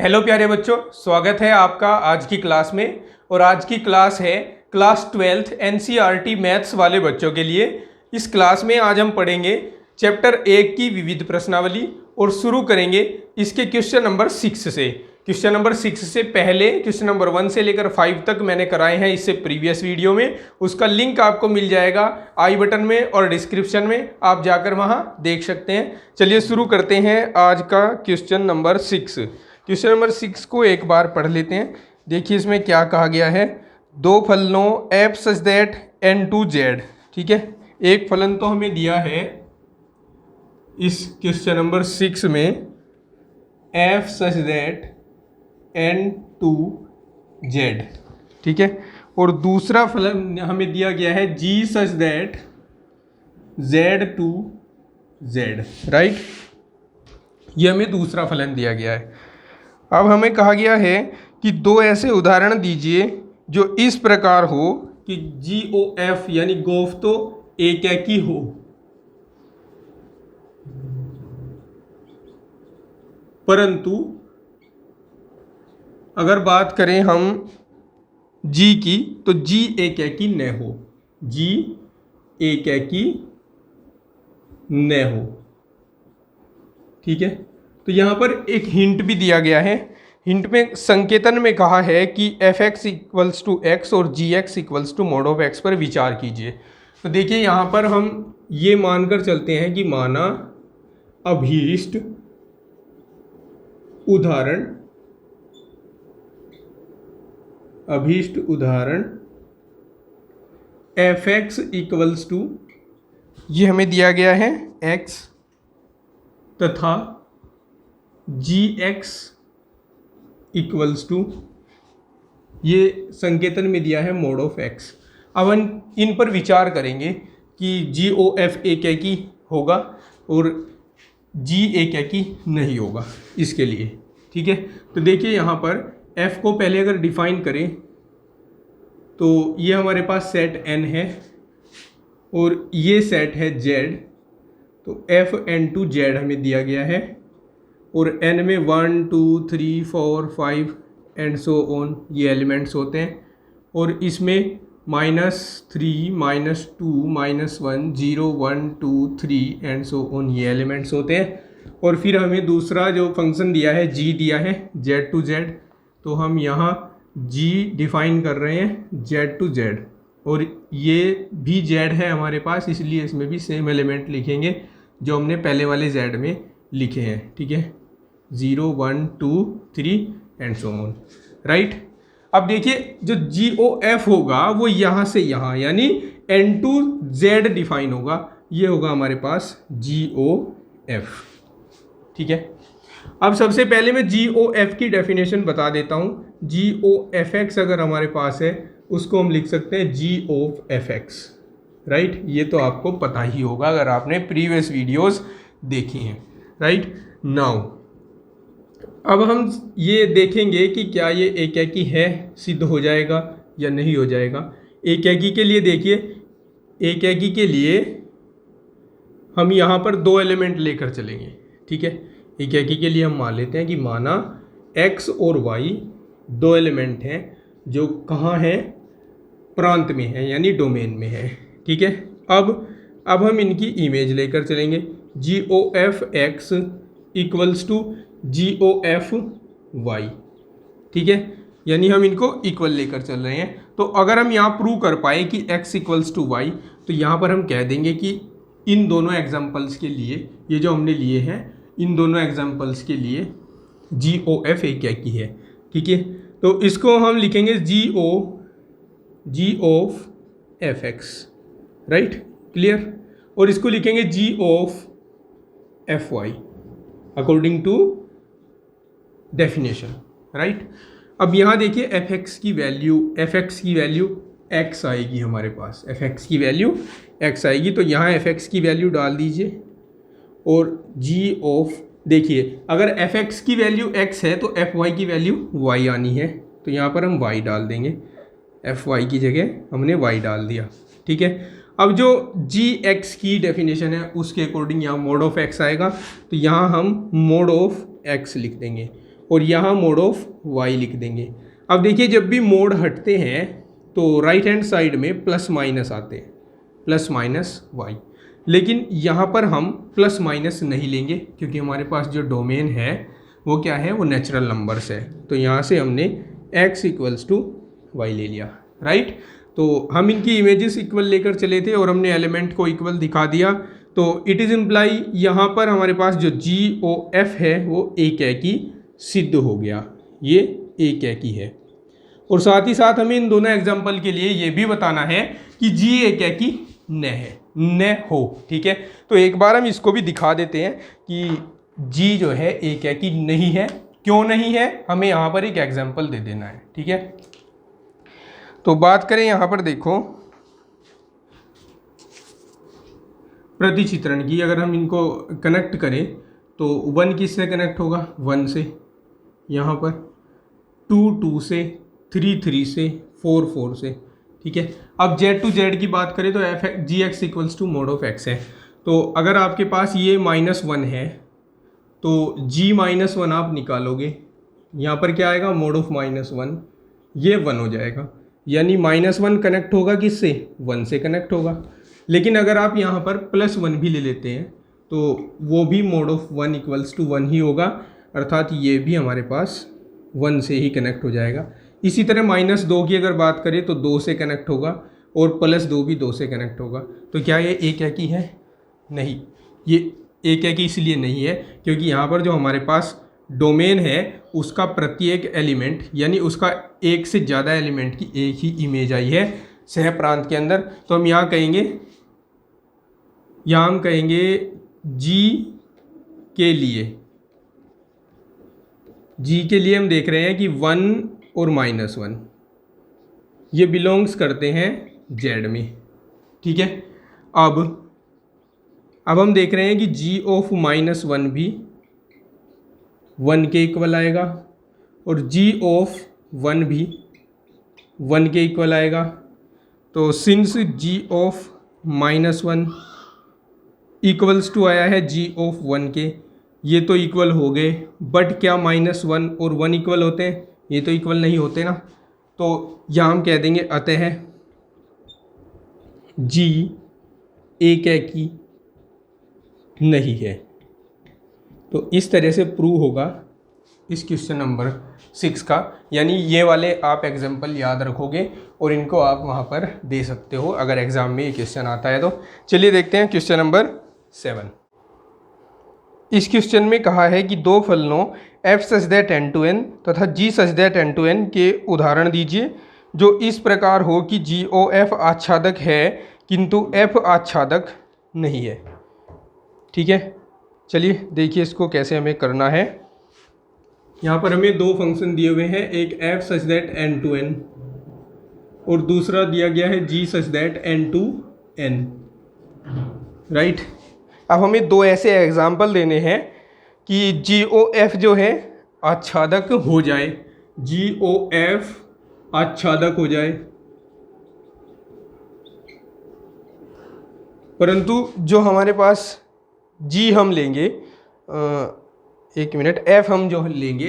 Hello प्यारे बच्चों, स्वागत है आपका आज की क्लास में। और आज की क्लास है क्लास 12th एनसीईआरटी मैथ्स वाले बच्चों के लिए। इस क्लास में आज हम पढ़ेंगे चैप्टर 1 की विविध प्रश्नावली और शुरू करेंगे इसके क्वेश्चन नंबर 6 से। क्वेश्चन नंबर 6 से पहले क्वेश्चन नंबर 1 से लेकर 5 तक मैंने कराए हैं इससे प्रीवियस वीडियो में। उसका लिंक आपको मिल जाएगा आई बटन में और डिस्क्रिप्शन में, आप जाकर वहां देख सकते हैं। चलिए शुरू करते हैं आज का क्वेश्चन नंबर 6। क्वेश्चन नंबर 6 को एक बार पढ़ लेते हैं। देखिए इसमें क्या कहा गया है। दो फलनों f सच दैट n2z, ठीक है। एक फलन तो हमें दिया है इस क्वेश्चन नंबर 6 में f सच दैट n2z, ठीक है। और दूसरा फलन हमें दिया गया है g such that z2z, right. ये हमें दूसरा फलन दिया गया है। अब हमें कहा गया है कि दो ऐसे उदाहरण दीजिए जो इस प्रकार हो कि GOF यानी गोफ तो एक ही हो, परंतु अगर बात करें हम G की तो G एक ही न हो, G एक ही न हो, ठीक है। तो यहाँ पर एक हिंट भी दिया गया है। हिंट में संकेतन में कहा है कि f(x) इक्वल्स टू x और g(x) equals to mod of x पर विचार कीजिए। तो देखिए यहाँ पर हम ये मानकर चलते हैं कि माना अभीष्ट उदाहरण f(x) इक्वल्स टू, ये हमें दिया गया है x तथा gx इक्वल्स टू, ये संकेतन में दिया है mod ऑफ x। अब हम इन पर विचार करेंगे कि GOF एक ही होगा और G एक ही नहीं होगा इसके लिए, ठीक है। तो देखिए यहाँ पर f को पहले अगर डिफाइन करें तो ये हमारे पास सेट n है और ये सेट है z। तो fn2z हमें दिया गया है और n में 1 2 3 4 5 एंड सो ऑन ये एलिमेंट्स होते हैं। और इसमें -3 -2 -1 0 1 2 3 एंड सो ऑन ये एलिमेंट्स होते हैं। और फिर हमें दूसरा जो फंक्शन दिया है g दिया है z2z, तो हम यहाँ g डिफाइन कर रहे हैं z2z और ये भी z है हमारे पास, इसलिए इसमें भी सेम एलिमेंट लिखेंगे जो हमने पहले वाले z में लिखे हैं, ठीक है। 0 1 2 3 एंड सो ऑन, राइट। अब देखिए जो GOF होगा वो यहाँ से यहाँ यानी n2z डिफाइन होगा, ये होगा हमारे पास GOF, ठीक है। अब सबसे पहले मैं GOF की डेफिनेशन बता देता हूँ। GOFX अगर हमारे पास है उसको हम लिख सकते हैं G ऑफ FX, राइट। ये तो आपको पता ही होगा अगर आपने प्रीवियस वीडियोस देखी हैं, राइट। नाउ अब हम ये देखेंगे कि क्या ये एकाकी है, सिद्ध हो जाएगा या नहीं हो जाएगा। एकाकी के लिए देखिए, एकाकी के लिए हम यहाँ पर दो एलिमेंट लेकर चलेंगे, ठीक है। एकाकी के लिए हम मान लेते हैं कि माना x और y दो एलिमेंट हैं जो कहाँ हैं, प्रांत में है यानी डोमेन में है, ठीक है। अब हम इनकी इमेज लेकर चलेंगे। GOF(x) इक्वल्स टू GOF(y), ठीक है। यानी हम इनको इक्वल लेकर चल रहे हैं। तो अगर हम यहाँ प्रूव कर पाए कि x इक्वल्स टू y, तो यहाँ पर हम कह देंगे कि इन दोनों एग्जाम्पल्स के लिए, ये जो हमने लिए हैं इन दोनों एग्जाम्पल्स के लिए GOF एक ही है, ठीक है। तो इसको हम लिखेंगे G of FX, right, clear. और इसको लिखेंगे G of FY according to definition, right. अब यहाँ देखिए fx की वैल्यू x आएगी हमारे पास, fx की वैल्यू x आएगी। तो यहाँ fx की वैल्यू डाल दीजिए और g ऑफ, देखिए अगर fx की वैल्यू x है तो fy की वैल्यू y आनी है, तो यहाँ पर हम y डाल देंगे, fy की जगह हमने y डाल दिया, ठीक है। अब जो gx की डेफिनेशन है उसके अकॉर्डिंग यहाँ मोड ऑफ x आएगा, तो यहाँ हम मोड ऑफ x लिख देंगे और यहाँ मोड ऑफ वाई लिख देंगे। अब देखिए जब भी मोड हटते हैं तो राइट हैंड साइड में प्लस माइनस आते हैं, प्लस माइनस वाई। लेकिन यहाँ पर हम प्लस माइनस नहीं लेंगे क्योंकि हमारे पास जो डोमेन है वो क्या है, वो नेचुरल नंबर्स है। तो यहाँ से हमने x इक्वल्स टू वाई ले लिया, राइट। तो हम इनकी इमेजेस इक्वल लेकर चले थे और हमने एलिमेंट को इक्वल दिखा दिया। तो इट इज़ इम्प्लाई यहाँ पर हमारे पास जो GOF है वो एक की सिद्ध हो गया, ये एक की है। और साथ ही साथ हमें इन दोनों एग्जाम्पल के लिए ये भी बताना है कि G एक की न है, न हो, ठीक है। तो एक बार हम इसको भी दिखा देते हैं कि G जो है एक की नहीं है। क्यों नहीं है, हमें यहाँ पर एक एग्जाम्पल दे देना है, ठीक है। तो बात करें यहाँ पर देखो प्रतिचित्रण की, अगर हम इनको कनेक्ट करें तो 1 किससे कनेक्ट होगा, 1 से, यहाँ पर 2 2 से, 3 3 से, 4 4 से, ठीक है। अब Z टू Z की बात करें तो Gx equals to mod of x है। तो अगर आपके पास ये -1 है तो G -1 आप निकालोगे, यहाँ पर क्या आएगा, मोड ऑफ -1, ये 1 हो जाएगा। यानी -1 कनेक्ट होगा किससे, 1 से कनेक्ट होगा। लेकिन अगर आप यहाँ पर +1 भी ले लेते हैं तो वो भी मोड ऑफ 1 इक्वल्स टू 1 ही होगा, अर्थात ये भी हमारे पास 1 से ही कनेक्ट हो जाएगा। इसी तरह -2 की अगर बात करें तो 2 से कनेक्ट होगा और +2 भी 2 से कनेक्ट होगा। तो क्या ये एक की है, नहीं, ये एक की इसलिए नहीं है क्योंकि यहाँ पर जो हमारे पास डोमेन है उसका प्रत्येक एलिमेंट यानी उसका एक से ज़्यादा एलिमेंट की एक ही इमेज आई है सह प्रांत के अंदर। तो हम यहाँ कहेंगे G के लिए हम देख रहे हैं कि 1 और -1 ये बिलोंग्स करते हैं Z में, ठीक है। अब हम देख रहे हैं कि G ऑफ -1 भी 1 के इक्वल आएगा और G ऑफ 1 भी 1 के इक्वल आएगा। तो since G of -1 equals to आया है G ऑफ 1 के, ये तो इक्वल हो गए, बट क्या -1 और 1 इक्वल होते हैं, ये तो इक्वल नहीं होते ना। तो यहाँ हम कह देंगे अतः G एक की नहीं है। तो इस तरह से प्रूव होगा इस क्वेश्चन नंबर 6 का। यानी ये वाले आप एग्जाम्पल याद रखोगे और इनको आप वहाँ पर दे सकते हो अगर एग्ज़ाम में ये क्वेश्चन आता है तो। चलिए देखते हैं क्वेश्चन नंबर 7। इस क्वेश्चन में कहा है कि दो फलनों f such that n to n तथा g such that n to n के उदाहरण दीजिए जो इस प्रकार हो कि GOF आच्छादक है किंतु f आच्छादक नहीं है, ठीक है। चलिए देखिए इसको कैसे हमें करना है। यहाँ पर हमें दो फंक्शन दिए हुए हैं, एक f such that n to n और दूसरा दिया गया है g such that n to n, right. अब हमें दो ऐसे एग्जाम्पल देने हैं कि GOF जो है आच्छादक हो जाए, GOF आच्छादक हो जाए, परंतु जो हमारे पास G हम लेंगे, एक मिनट, F हम जो लेंगे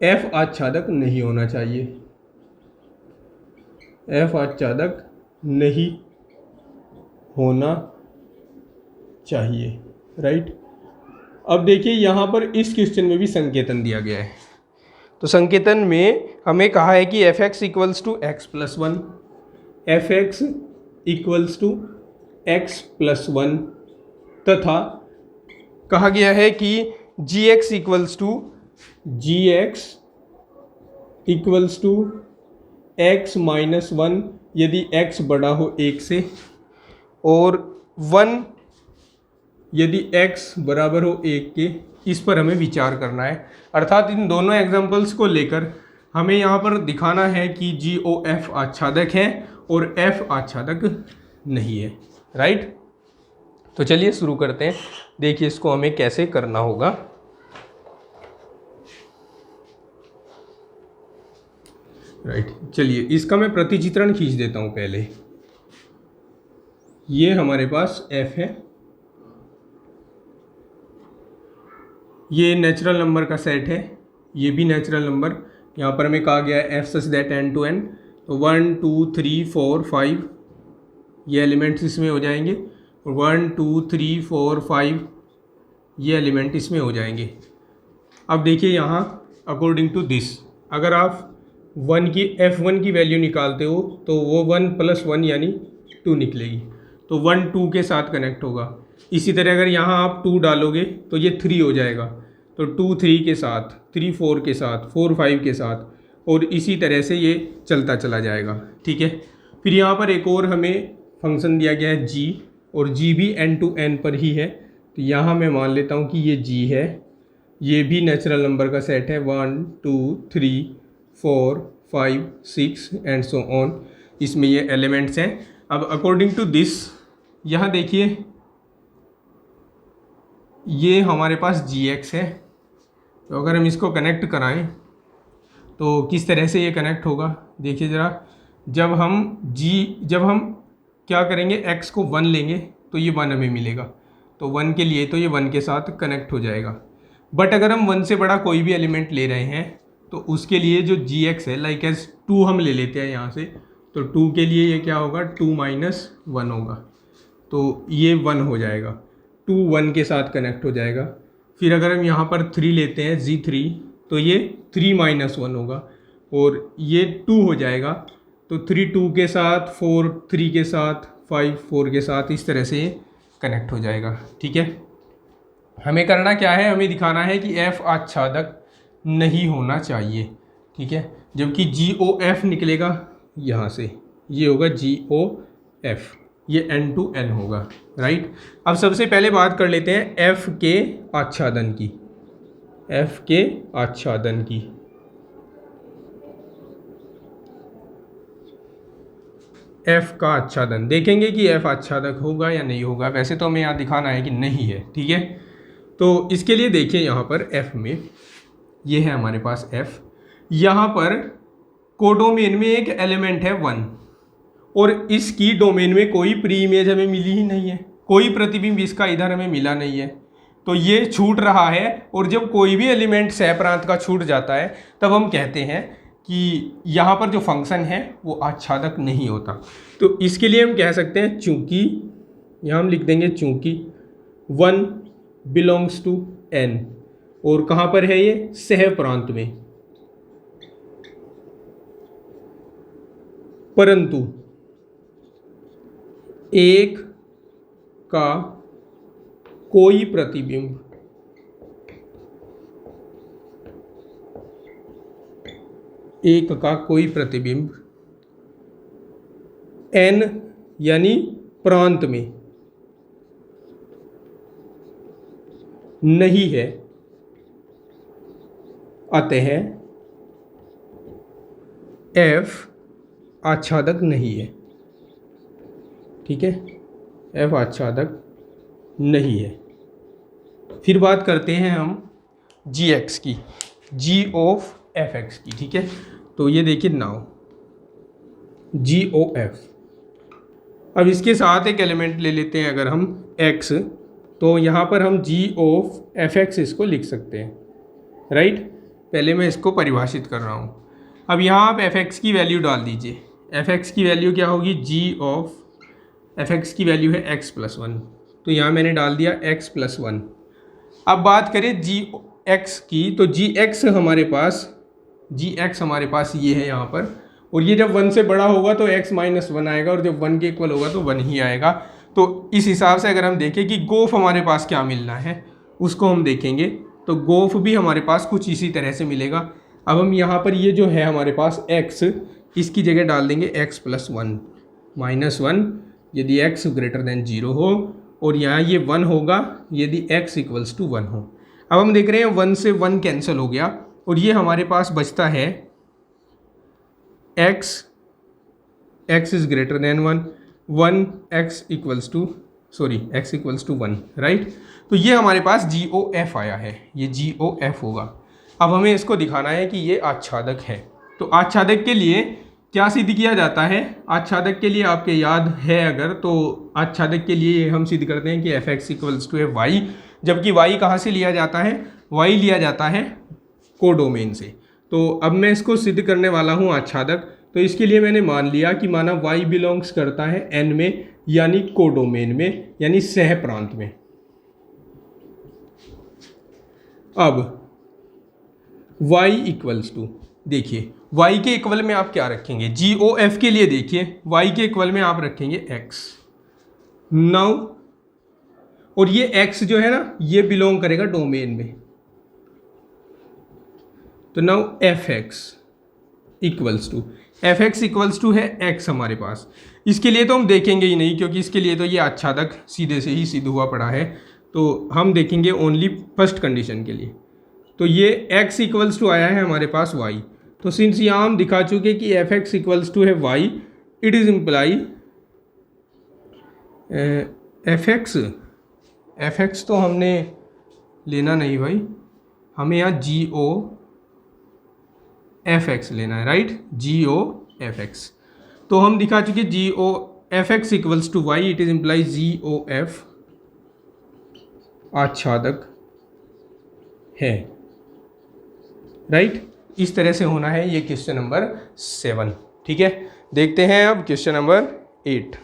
F आच्छादक नहीं होना चाहिए, F आच्छादक नहीं होना चाहिए, राइट। अब देखिए यहाँ पर इस क्वेश्चन में भी संकेतन दिया गया है। तो संकेतन में हमें कहा है कि f(x) equals to x+1, f(x) equals to x+1 तथा कहा गया है कि gx इक्वल्स टू x-1 यदि x बड़ा हो 1 से और 1 यदि x बराबर हो 1 के। इस पर हमें विचार करना है, अर्थात इन दोनों एग्जाम्पल्स को लेकर हमें यहाँ पर दिखाना है कि GOF आच्छादक है और F आच्छादक नहीं है, राइट। तो चलिए शुरू करते हैं, देखिए इसको हमें कैसे करना होगा। राइट, चलिए इसका मैं प्रतिचित्रण खींच देता हूँ पहले। ये हमारे पास F है, ये नेचुरल नंबर का सेट है ये भी नेचुरल नंबर, यहाँ पर हमें कहा गया है F such that n to n, तो 1 2 3 4 5 ये एलिमेंट्स इसमें हो जाएंगे, 1 2 3 4 5 ये एलिमेंट इसमें हो जाएंगे। अब देखिए यहाँ अकॉर्डिंग टू दिस, अगर आप f1 की वैल्यू निकालते हो तो वो 1 + 1 यानी 2 निकलेगी, तो 1 2 के साथ कनेक्ट होगा। इसी तरह अगर यहाँ आप 2 डालोगे तो ये 3 हो जाएगा, तो 2 3 के साथ, 3 4 के साथ, 4 5 के साथ, और इसी तरह से ये चलता चला जाएगा। ठीक है, फिर यहाँ पर एक और हमें फंक्शन दिया गया है g, और g भी n to n पर ही है, तो यहाँ मैं मान लेता हूँ कि ये g है। ये भी नेचुरल नंबर का सेट है, 1 2 3 4 5 6 एंड सो ऑन, इसमें ये एलिमेंट्स हैं। अब अकॉर्डिंग टू दिस यहाँ देखिए ये हमारे पास gx है, तो अगर हम इसको कनेक्ट कराएं तो किस तरह से ये कनेक्ट होगा देखिए ज़रा। जब हम क्या करेंगे, x को 1 लेंगे तो ये 1 हमें मिलेगा, तो 1 के लिए तो ये 1 के साथ कनेक्ट हो जाएगा। बट अगर हम 1 से बड़ा कोई भी एलिमेंट ले रहे हैं तो उसके लिए जो gx है लाइक एज 2 हम ले लेते हैं यहाँ से, तो 2 के लिए ये क्या होगा, 2 - 1 होगा, तो ये 1 हो जाएगा, 2 1 के साथ कनेक्ट हो जाएगा। फिर अगर हम यहाँ पर 3 लेते हैं g3, तो ये 3 - 1 होगा, और ये 2 हो जाएगा, तो 3 2 के साथ, 4 3 के साथ, 5 4 के साथ, इस तरह से ये कनेक्ट हो जाएगा। ठीक है, हमें करना क्या है, हमें दिखाना है कि f आच्छादक नहीं होना चाहिए। ठीक है, जबकि GOF निकलेगा यहाँ से, ये होगा GOF, ये n to n होगा। राइट, अब सबसे पहले बात कर लेते हैं f के आच्छादन की, f के आच्छादन की। f का आच्छादन देखेंगे कि f आच्छादक होगा या नहीं होगा। वैसे तो हमें यहाँ दिखाना है कि नहीं है। ठीक है, तो इसके लिए देखिए यहाँ पर f में ये है हमारे पास f, यहाँ पर कोडोमेन में एक एलिमेंट है 1, और इसकी डोमेन में कोई प्री इमेज हमें मिली ही नहीं है, कोई प्रतिबिंब इसका इधर हमें मिला नहीं है, तो ये छूट रहा है। और जब कोई भी एलिमेंट सह प्रांत का छूट जाता है तब हम कहते हैं कि यहाँ पर जो फंक्शन है वो आच्छादक नहीं होता। तो इसके लिए हम कह सकते हैं चूंकि, यहाँ हम लिख देंगे चूंकि 1 बिलोंग्स टू n, और कहाँ पर है ये, सह प्रांत में, परंतु एक का कोई प्रतिबिंब n यानी प्रांत में नहीं है, अतः f आच्छादक नहीं है। ठीक है, f आच्छादक नहीं है। फिर बात करते हैं हम gx की, g of fx की। ठीक है, तो ये देखिए नाउ GOF, अब इसके साथ एक एलिमेंट ले लेते हैं अगर हम x, तो यहाँ पर हम g of fx इसको लिख सकते हैं। राइट, पहले मैं इसको परिभाषित कर रहा हूँ। अब यहाँ आप fx की वैल्यू डाल दीजिए, fx की वैल्यू क्या होगी, g of fx की वैल्यू है x + 1, तो यहाँ मैंने डाल दिया x + 1। अब बात करें gx की, तो gx हमारे पास ये है यहाँ पर, और ये जब 1 से बड़ा होगा तो x - 1 आएगा, और जब 1 के इक्वल होगा तो 1 ही आएगा। तो इस हिसाब से अगर हम देखें कि गोफ हमारे पास क्या मिलना है उसको हम देखेंगे, तो गोफ भी हमारे पास कुछ इसी तरह से मिलेगा। अब हम यहाँ पर ये जो है हमारे पास x, इसकी जगह डाल देंगे x + 1 - 1 यदि x > 0 हो, और यहाँ ये 1 होगा यदि x = 1 हो। अब हम देख रहे हैं 1 से 1 कैंसिल हो गया, और ये हमारे पास बचता है x > 1 राइट। तो ये हमारे पास GOF आया है, ये GOF होगा। अब हमें इसको दिखाना है कि ये आच्छादक है। तो आच्छादक के लिए क्या सिद्ध किया जाता है, आच्छादक के लिए आपके याद है अगर, तो आच्छादक के लिए हम सिद्ध करते हैं कि fx = y, जबकि y कहाँ से लिया जाता है, y लिया जाता है कोडोमेन से। तो अब मैं इसको सिद्ध करने वाला हूँ आच्छादक। तो इसके लिए मैंने मान लिया कि माना y बिलोंग्स करता है n में, यानी कोडोमेन में, यानी सह प्रांत में। अब y इक्वल्स टू, देखिए y के इक्वल में आप क्या रखेंगे, GOF के लिए देखिए y के इक्वल में आप रखेंगे x। नाउ और ये x जो है ना, ये बिलोंग करेगा डोमेन में। तो नाउ fx इक्वल्स टू है x हमारे पास। इसके लिए तो हम देखेंगे ही नहीं, क्योंकि इसके लिए तो ये आच्छादक सीधे से ही सिद्ध हुआ पड़ा है। तो हम देखेंगे ओनली फर्स्ट कंडीशन के लिए। तो ये x इक्वल्स टू आया है हमारे पास y। तो सिंस यहाँ हम दिखा चुके कि fx इक्वल्स टू है y, it is imply fx तो हमने लेना नहीं भाई, हमें यहाँ GOFX लेना है, राइट, GOFX। तो हम दिखा चुके GOFX equals to y, it is imply GOF आच्छादक है, राइट। इस तरह से होना है ये क्वेश्चन नंबर 7। ठीक है, देखते हैं अब क्वेश्चन नंबर 8।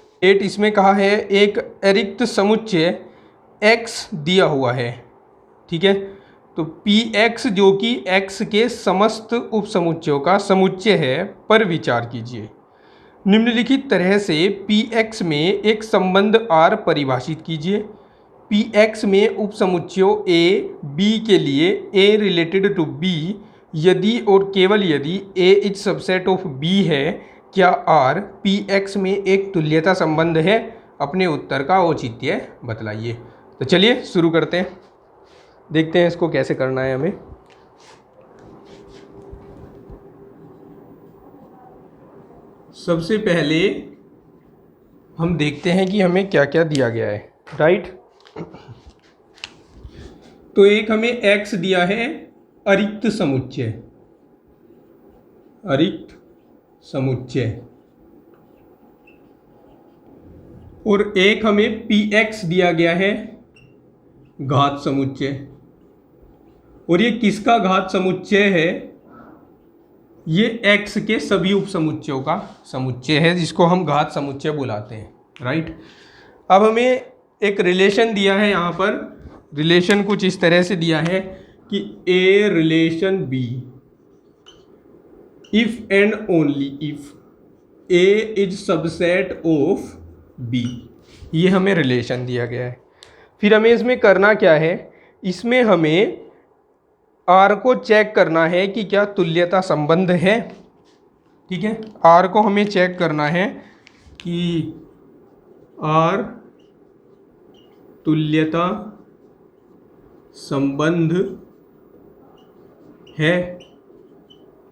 इसमें कहा है एक अरिक्त समुच्चय x दिया हुआ है। ठीक है, तो Px जो कि x के समस्त उपसमुच्चयों का समुच्चय है पर विचार कीजिए। निम्नलिखित तरह से Px में एक संबंध R परिभाषित कीजिए। Px में उपसमुच्चयों A B के लिए A रिलेटेड टू B यदि और केवल यदि A is subset of B है, क्या R Px में एक तुल्यता संबंध है? अपने उत्तर का औचित्य बतलाइए। तो चलिए शुरू करते हैं, देखते हैं इसको कैसे करना है हमें। सबसे पहले हम देखते हैं कि हमें क्या क्या दिया गया है, राइट। तो एक हमें x दिया है अरिक्त समुच्चय, अरिक्त समुच्चय, और एक हमें Px दिया गया है घात समुच्चय। और ये किसका घात समुच्चय है? ये x के सभी उपसमुच्चयों का समुच्चय है, जिसको हम घात समुच्चय बुलाते हैं, राइट। अब हमें एक रिलेशन दिया है, यहाँ पर रिलेशन कुछ इस तरह से दिया है कि A relation B if and only if A is subset of B, ये हमें रिलेशन दिया गया है। फिर हमें इसमें करना क्या है, इसमें हमें R को चेक करना है कि क्या तुल्यता संबंध है। ठीक है, R को हमें चेक करना है कि R तुल्यता संबंध है,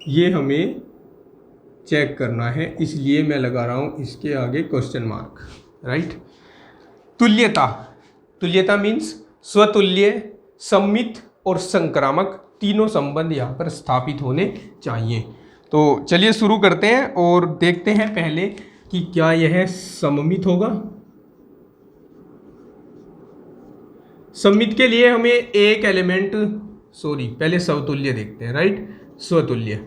ये हमें चेक करना है। इसलिए मैं लगा रहा हूँ इसके आगे क्वेश्चन मार्क, राइट। तुल्यता, तुल्यता मीन्स स्वतुल्य, सम्मित और संक्रामक, तीनों संबंध यहाँ पर स्थापित होने चाहिए। तो चलिए शुरू करते हैं और देखते हैं पहले कि क्या यह सममित होगा। सममित के लिए हमें एक एलिमेंट, पहले स्वतुल्य देखते हैं, राइट। स्वतुल्य,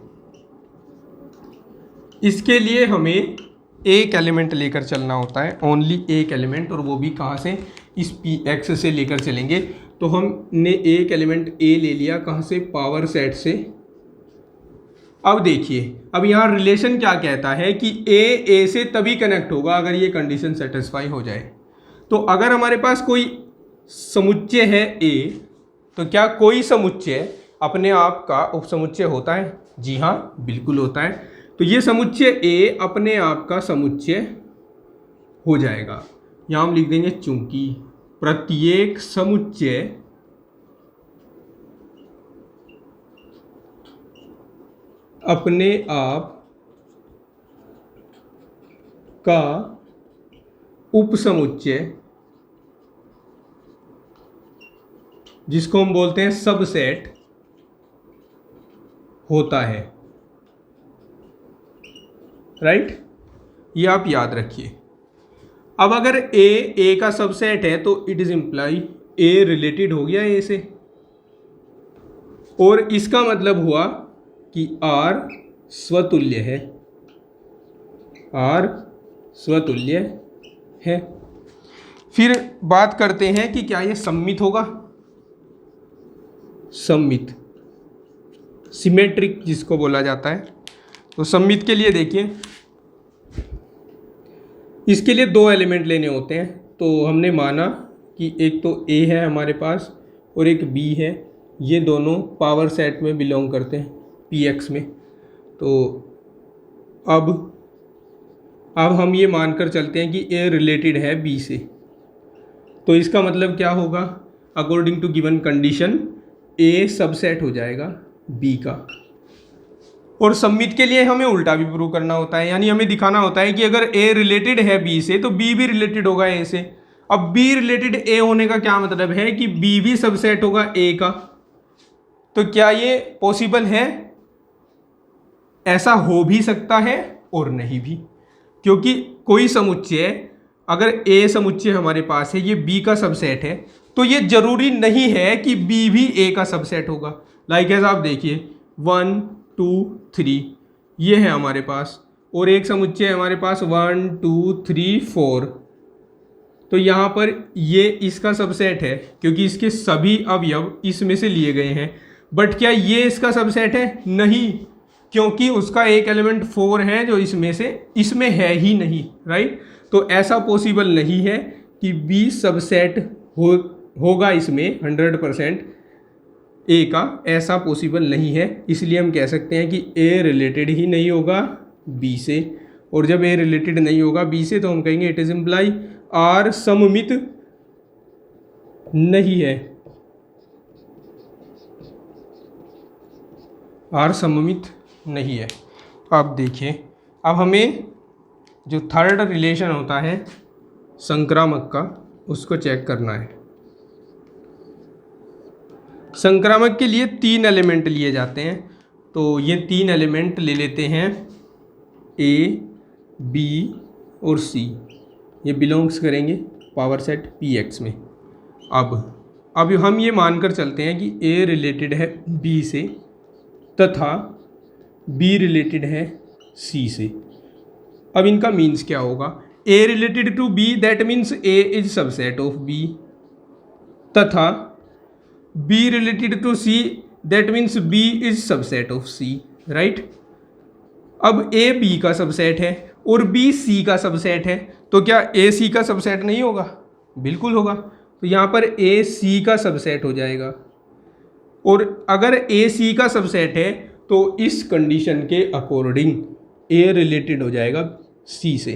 इसके लिए हमें एक एलिमेंट लेकर चलना होता है, ओनली एक एलिमेंट, और वो भी कहाँ से, इस Px से लेकर चलेंगे। तो हमने एक एलिमेंट A ले लिया, कहाँ से, पावर सेट से। अब देखिए, अब यहाँ रिलेशन क्या कहता है कि A से तभी कनेक्ट होगा अगर ये कंडीशन सेटिस्फाई हो जाए। तो अगर हमारे पास कोई समुच्चय है A, तो क्या कोई समुच्चय अपने आप का उपसमुच्चय होता है? जी हाँ, बिल्कुल होता है। तो ये समुच्चय A अपने आप का समुच्चय हो जाएगा। यहाँ हम लिख देंगे चूंकि प्रत्येक समुच्चय अपने आप का उपसमुच्चय, जिसको हम बोलते हैं सबसेट, होता है, राइट। ये आप याद रखिए। अब अगर A का सबसेट है तो it is imply A related हो गया A से, और इसका मतलब हुआ कि R स्वतुल्य है, R स्वतुल्य है। फिर बात करते हैं कि क्या ये सममित होगा, सममित, सिमेट्रिक जिसको बोला जाता है। तो सममित के लिए देखिए, इसके लिए दो एलिमेंट लेने होते हैं। तो हमने माना कि एक तो A है हमारे पास और एक B है, ये दोनों पावर सेट में बिलोंग करते हैं, Px में। तो अब हम ये मानकर चलते हैं कि A रिलेटेड है B से। तो इसका मतलब क्या होगा, according to given condition A subset हो जाएगा B का। और सममित के लिए हमें उल्टा भी प्रूव करना होता है, यानी हमें दिखाना होता है कि अगर A रिलेटेड है B से तो B भी रिलेटेड होगा A से। अब B रिलेटेड A होने का क्या मतलब है कि B भी सबसेट होगा A का। तो क्या ये पॉसिबल है? ऐसा हो भी सकता है और नहीं भी, क्योंकि कोई समुच्चय, अगर A समुच्चय हमारे पास है, ये B का सबसेट है, तो ये जरूरी नहीं है कि B भी A का सबसेट होगा। लाइक एज आप देखिए 1 2 3 ये है हमारे पास, और एक समुच्चय हमारे पास 1 2 3 4। तो यहाँ पर ये इसका सबसेट है क्योंकि इसके सभी अवयव इसमें से लिए गए हैं। बट क्या ये इसका सबसेट है? नहीं, क्योंकि उसका एक एलिमेंट 4 है जो इसमें है ही नहीं, राइट। तो ऐसा पॉसिबल नहीं है कि B सबसेट होगा इसमें 100% A का, ऐसा पॉसिबल नहीं है। इसलिए हम कह सकते हैं कि A रिलेटेड ही नहीं होगा B से, और जब A रिलेटेड नहीं होगा B से तो हम कहेंगे इट इज इम्प्लाई R सममित नहीं है, R सममित नहीं है। अब देखिए, अब हमें जो थर्ड रिलेशन होता है संक्रामक का, उसको चेक करना है। संक्रामक के लिए 3 एलिमेंट लिए जाते हैं। तो ये 3 एलिमेंट ले लेते हैं, A B और C। ये बिलोंग्स करेंगे पावर सेट Px में। अब हम ये मानकर चलते हैं कि A रिलेटेड है B से तथा B रिलेटेड है C से। अब इनका मीन्स क्या होगा? A related to B, that means A is subset of B, तथा B related to C, that means B is subset of C, right. अब A B का सबसेट है और B C का सबसेट है, तो क्या A C का सबसेट नहीं होगा? बिल्कुल होगा। तो यहाँ पर A C का सबसेट हो जाएगा, और अगर A C का सबसेट है तो इस कंडीशन के अकॉर्डिंग A रिलेटेड हो जाएगा C से।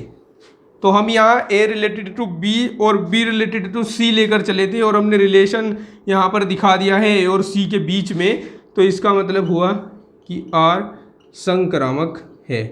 तो हम यहाँ A रिलेटेड टू B और B रिलेटेड टू C लेकर चले थे, और हमने रिलेशन यहाँ पर दिखा दिया है A और C के बीच में। तो इसका मतलब हुआ कि R संक्रामक है।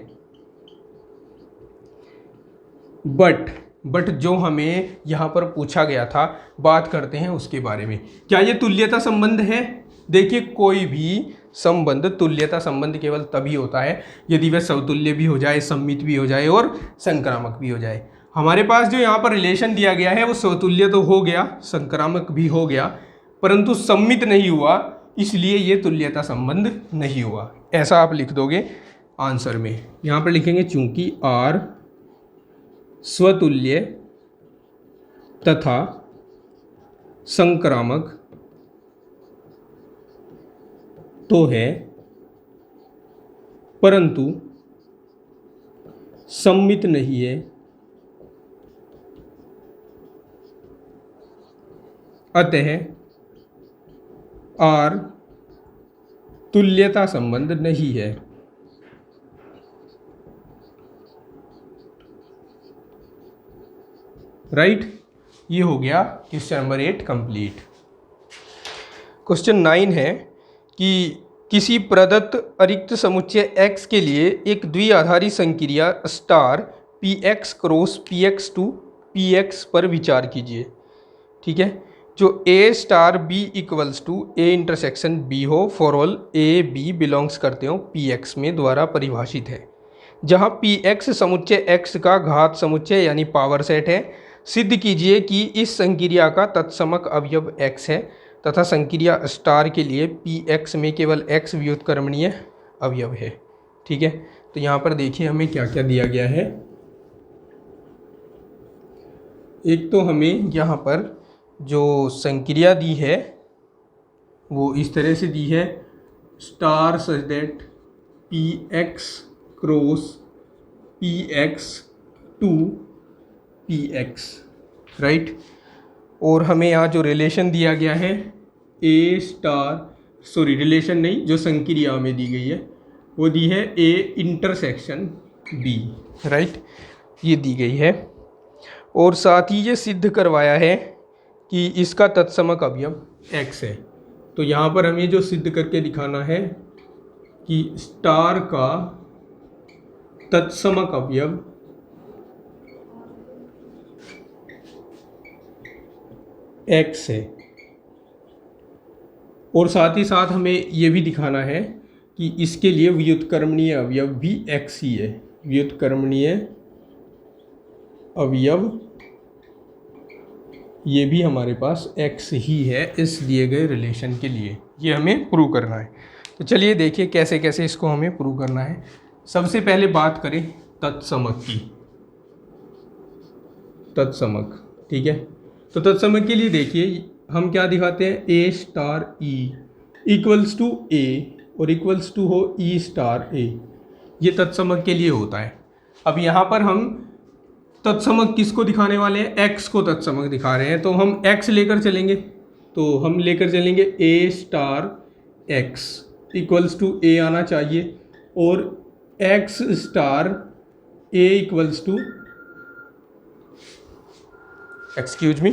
बट जो हमें यहाँ पर पूछा गया था, बात करते हैं उसके बारे में। क्या ये तुल्यता संबंध है? देखिए, कोई भी संबंध, तुल्यता संबंध केवल तभी होता है यदि वह समतुल्य भी हो जाए, सममित भी हो जाए और संक्रामक भी हो जाए। हमारे पास जो यहाँ पर रिलेशन दिया गया है वो समतुल्य तो हो गया, संक्रामक भी हो गया, परंतु सममित नहीं हुआ, इसलिए ये तुल्यता संबंध नहीं हुआ। ऐसा आप लिख दोगे आंसर में। यहाँ पर लिखेंगे चूंकि R स्वतुल्य तथा संक्रामक तो है, परंतु सममित नहीं है, अतः R तुल्यता संबंध नहीं है। राइट, ये हो गया क्वेश्चन नंबर 8 कंप्लीट। क्वेश्चन 9 है कि किसी प्रदत्त अरिक्त समुच्चय X के लिए एक द्विआधारी संक्रिया star Px cross Px to Px पर विचार कीजिए। ठीक है, जो A star B equals to A intersection B हो, for all A B belongs करते हो Px में, द्वारा परिभाषित है। जहाँ Px समुच्चय X का घात समुच्चय यानी पावर सेट है। सिद्ध कीजिए कि इस संक्रिया का तत्समक अवयव X है। तथा संक्रिया स्टार के लिए पी एक्स में केवल एक्स व्युत्क्रमणीय अवयव है। ठीक है, तो यहाँ पर देखिए हमें क्या क्या दिया गया है। एक तो हमें यहाँ पर जो संक्रिया दी है वो इस तरह से दी है, star such that P X cross P X to P X, right. और हमें यहाँ जो रिलेशन दिया गया है ए स्टार, सॉरी रिलेशन नहीं, जो संक्रिया में दी गई है वो दी है ए इंटरसेक्शन बी, राइट, ये दी गई है। और साथ ही ये सिद्ध करवाया है कि इसका तत्समक अवयव एक्स है। तो यहाँ पर हमें जो सिद्ध करके दिखाना है कि स्टार का तत्समक अवयव एक्स है, और साथ ही साथ हमें ये भी दिखाना है कि इसके लिए व्युत्क्रमणीय अवयव भी एक्स ही है। व्युत्क्रमणीय अवयव ये भी हमारे पास एक्स ही है इस दिए गए रिलेशन के लिए, ये हमें प्रूव करना है। तो चलिए देखिए कैसे कैसे इसको हमें प्रूव करना है। सबसे पहले बात करें तत्समक की, तत्समक, ठीक है। तो तत्समक के लिए देखिए हम क्या दिखाते हैं, ए स्टार ई इक्वल्स टू ए और इक्वल्स टू हो ई स्टार ए, ये तत्समक के लिए होता है। अब यहाँ पर हम तत्समक किसको दिखाने वाले हैं, एक्स को तत्समक दिखा रहे हैं, तो हम एक्स लेकर चलेंगे। तो हम लेकर चलेंगे A star X equals to A आना चाहिए, और X star A equals to, excuse me,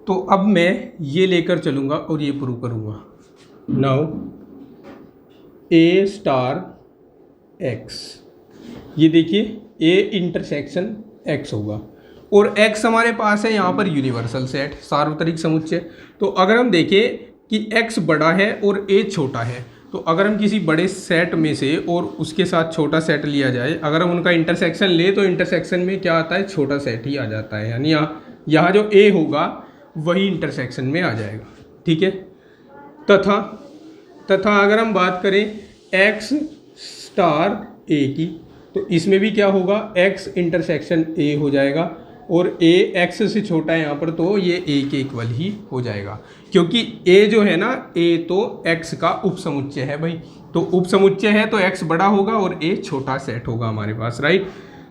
तो अब मैं ये लेकर चलूँगा और ये प्रूव करूँगा। नाउ ए स्टार एक्स, ये देखिए ए इंटरसेक्शन एक्स होगा, और एक्स हमारे पास है यहाँ पर यूनिवर्सल सेट, सार्वत्रिक समुच्चय। तो अगर हम देखें कि एक्स बड़ा है और ए छोटा है, तो अगर हम किसी बड़े सेट में से और उसके साथ छोटा सेट लिया जाए, अगर हम उनका इंटरसेक्शन ले तो इंटरसेक्शन में क्या आता है, छोटा सेट ही आ जाता है, यानी यहाँ जो ए होगा वही इंटरसेक्शन में आ जाएगा। ठीक है, तथा अगर हम बात करें एक्स स्टार ए की, तो इसमें भी क्या होगा, एक्स इंटरसेक्शन ए हो जाएगा, और ए एक्स से छोटा है यहाँ पर, तो ये ए के इक्वल ही हो जाएगा, क्योंकि ए जो है ना, ए तो एक्स का उपसमुच्चय है भाई, तो उपसमुच्चय है तो एक्स बड़ा होगा और ए छोटा सेट होगा हमारे पास, राइट।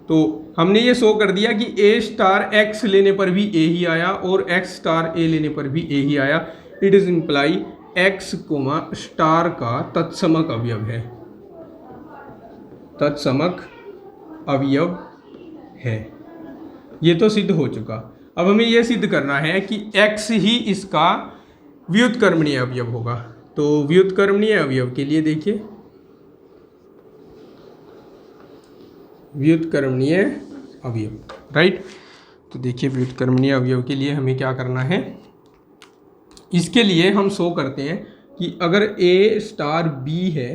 तो हमने ये शो कर दिया कि ए स्टार एक्स लेने पर भी ए ही आया और एक्स स्टार ए लेने पर भी ए ही आया। It is imply X comma star का तत्समक अवयव है, तत्समक अवयव है। ये तो सिद्ध हो चुका। अब हमें यह सिद्ध करना है कि x ही इसका व्युत्क्रमणीय अवयव होगा। तो व्युत्क्रमणीय अवयव के लिए देखिए, व्युत्क्रमणीय अवयव, राइट। तो देखिए व्युत्क्रमणीय अवयव के लिए हमें क्या करना है, इसके लिए हम शो करते हैं कि अगर a स्टार b है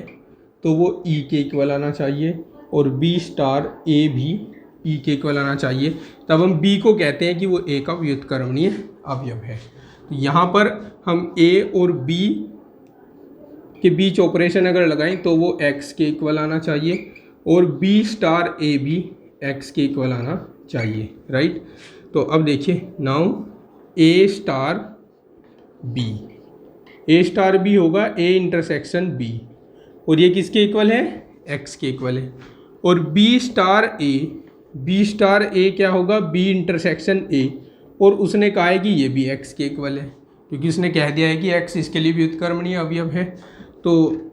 तो वो e के इक्वल आना चाहिए, और b स्टार a भी e के इक्वल आना चाहिए, तब हम b को कहते हैं कि वो a का व्युत्क्रमणीय अवयव है। तो यहाँ पर हम a और b के बीच ऑपरेशन अगर लगाएं तो वो x के इक्वल आना चाहिए, और b स्टार a भी x के इक्वल आना चाहिए, राइट। तो अब देखिए now a star b, a star b होगा a इंटरसेक्शन b, और ये किसके इक्वल है, x के इक्वल है। और b स्टार a क्या होगा, b इंटरसेक्शन a, और उसने कहा है कि ये भी x के इक्वल है, क्योंकि उसने कह दिया है कि x इसके लिए व्युत्क्रमणीय अवयव है। तो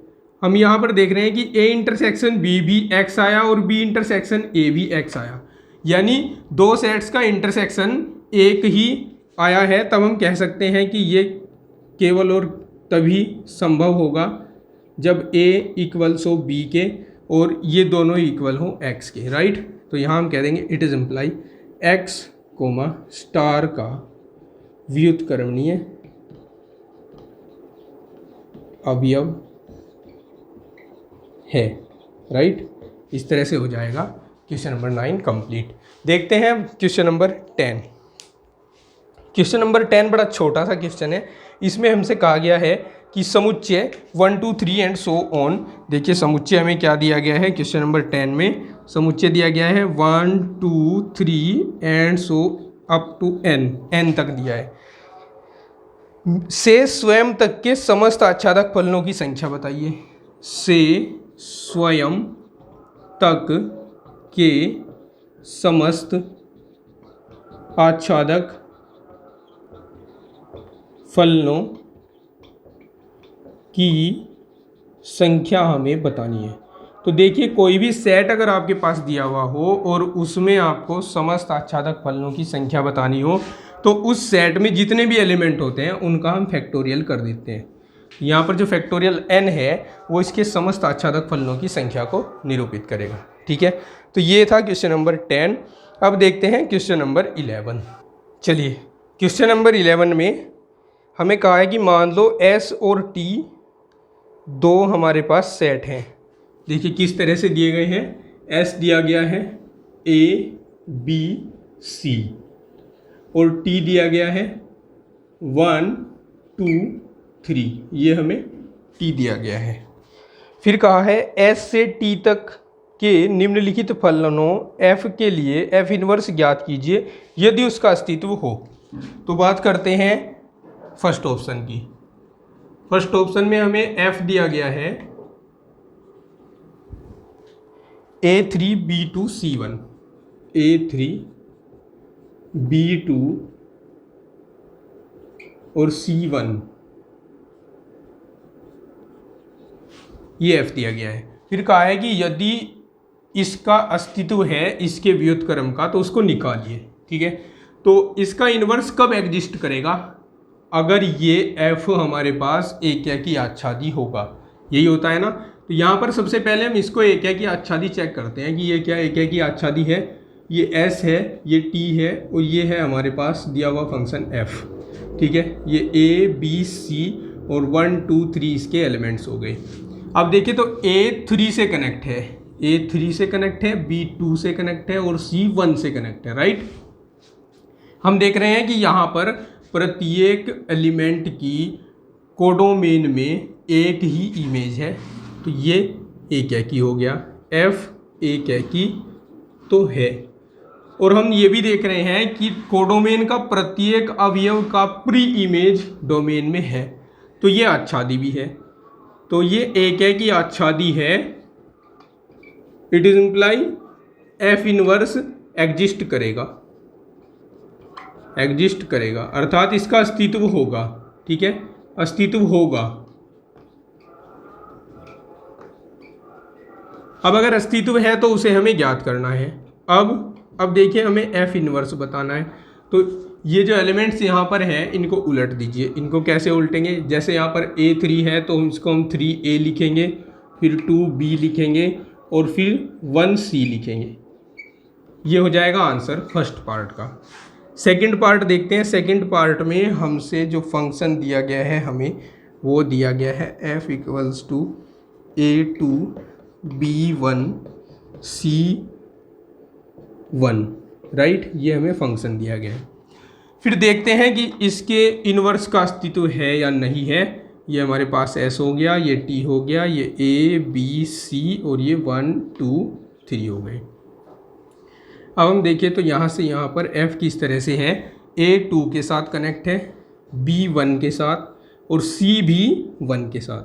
हम यहाँ पर देख रहे हैं कि a इंटरसेक्शन b भी x आया और b इंटरसेक्शन a भी x आया, यानी दो सेट्स का इंटरसेक्शन एक ही आया है। तब हम कह सकते हैं कि ये केवल और तभी संभव होगा जब a इक्वल्स हो b के और ये दोनों इक्वल हो x के, राइट। तो यहाँ हम कह देंगे it is imply x comma star का व्युत्क्रमणीय अवयव है, राइट। इस तरह से हो जाएगा क्वेश्चन नंबर 9 कंप्लीट। देखते हैं क्वेश्चन नंबर 10। क्वेश्चन नंबर 10 बड़ा छोटा सा क्वेश्चन है। इसमें हमसे कहा गया है कि समुच्चय 1 2 3 एंड सो ऑन। देखिए समुच्चय हमें क्या दिया गया है, क्वेश्चन नंबर 10 में समुच्चय दिया गया है 1 2 3 and so up to n तक दिया है। से स्वयं तक के समस्त आच्छादक फलनों की संख्या बताइए। से स्वयं तक के समस्त आच्छादक फलनों की संख्या हमें बतानी है। तो देखिए कोई भी सेट अगर आपके पास दिया हुआ हो और उसमें आपको समस्त आच्छादक फलनों की संख्या बतानी हो तो उस सेट में जितने भी एलिमेंट होते हैं उनका हम फैक्टोरियल कर देते हैं। यहाँ पर जो फैक्टोरियल n है वो इसके समस्त आच्छादक फलनों की संख्या को निरूपित करेगा। ठीक है, तो ये था क्वेश्चन नंबर 10। अब देखते हैं क्वेश्चन नंबर 11। चलिए क्वेश्चन नंबर 11 में हमें कहा है कि मान लो S और T दो हमारे पास सेट हैं। देखिए किस तरह से दिए गए हैं। S दिया गया है A B C और T दिया गया है 1 2 3, ये हमें T दिया गया है। फिर कहा है S से T तक के निम्नलिखित फलनों F के लिए F इनवर्स ज्ञात कीजिए यदि उसका अस्तित्व हो। तो बात करते हैं फर्स्ट ऑप्शन की। फर्स्ट ऑप्शन में हमें F दिया गया है A3 B2 C1, A3 B2 और C1, ये F दिया गया है। फिर कहा है कि यदि इसका अस्तित्व है इसके व्युत्क्रम का तो उसको निकालिए। ठीक है, तो इसका इन्वर्स कब एग्जिस्ट करेगा, अगर ये F हमारे पास एक की आच्छादी होगा। यही होता है ना। तो यहाँ पर सबसे पहले हम इसको एक की आच्छादी चेक करते हैं कि ये क्या एक की आच्छादी है। ये S है, ये T है और ये है हमारे पास दिया हुआ फंक्शन F। ठीक है, ये A B C और 1 2 3 इसके एलिमेंट्स हो गए। अब देखिए तो A 3 से कनेक्ट है, A 3 से कनेक्ट है, B 2 से कनेक्ट है और C 1 से कनेक्ट है। राइट, हम देख रहे हैं कि यहाँ पर प्रत्येक एलिमेंट की कोडोमेन में एक ही इमेज है। तो ये एक की हो गया, F एक की तो है। और हम ये भी देख रहे हैं कि कोडोमेन का प्रत्येक अवयव का प्री इमेज डोमेन में है, तो ये आच्छादी भी है। तो ये एक की आच्छादी है। It is imply F inverse exist करेगा, अर्थात इसका अस्तित्व होगा। ठीक है, अस्तित्व होगा। अब अगर अस्तित्व है तो उसे हमें ज्ञात करना है। अब देखिए हमें F इनवर्स बताना है। तो ये जो एलिमेंट्स यहाँ पर हैं इनको उलट दीजिए। इनको कैसे उल्टेंगे, जैसे यहाँ पर A3 है तो इसको हम 3A लिखेंगे, फिर 2B लिखेंगे और फिर 1C लिखेंगे। ये हो जाएगा आंसर फर्स्ट पार्ट का। सेकंड पार्ट देखते हैं। सेकंड पार्ट में हमसे जो फंक्शन दिया गया है हमें वो दिया गया है F equals to A2 B1 C1। Right, ये हमें फंक्शन दिया गया है। फिर देखते हैं कि इसके इन्वर्स का अस्तित्व है या नहीं है। ये हमारे पास S हो गया, ये T हो गया, ये A B C और ये 1 2 3 हो गए। अब हम देखें तो यहाँ से यहाँ पर F किस तरह से है। A2 के साथ कनेक्ट है, B 1 के साथ और C भी 1 के साथ।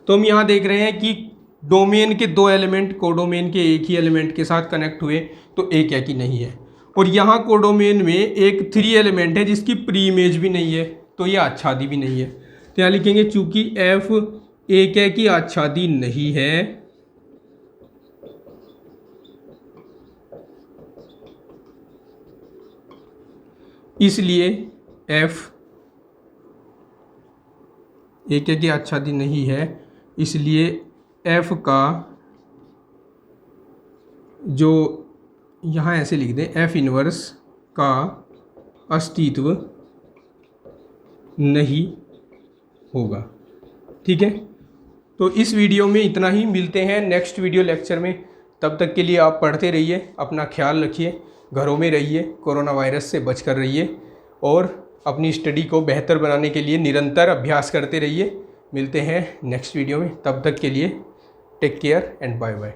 तो हम यहाँ देख रहे हैं कि डोमेन के दो एलिमेंट कोडोमेन के एक ही एलिमेंट के साथ कनेक्ट हुए तो एक की नहीं है। और यहाँ कोडोमेन में एक 3 एलिमेंट है जिसकी प्री इमेज भी नहीं है, तो ये आच्छादी भी नहीं है। तो यहाँ लिखेंगे चूंकि F एक की आच्छादी नहीं है इसलिए F एक की आच्छादी नहीं है, इसलिए F का जो यहाँ ऐसे लिख दें F इनवर्स का अस्तित्व नहीं होगा। ठीक है, तो इस वीडियो में इतना ही। मिलते हैं नेक्स्ट वीडियो लेक्चर में। तब तक के लिए आप पढ़ते रहिए, अपना ख्याल रखिए, घरों में रहिए, कोरोना वायरस से बचकर रहिए और अपनी स्टडी को बेहतर बनाने के लिए निरंतर अभ्यास करते रहिए। मिलते हैं नेक्स्ट वीडियो में, तब तक के लिए take care and bye bye.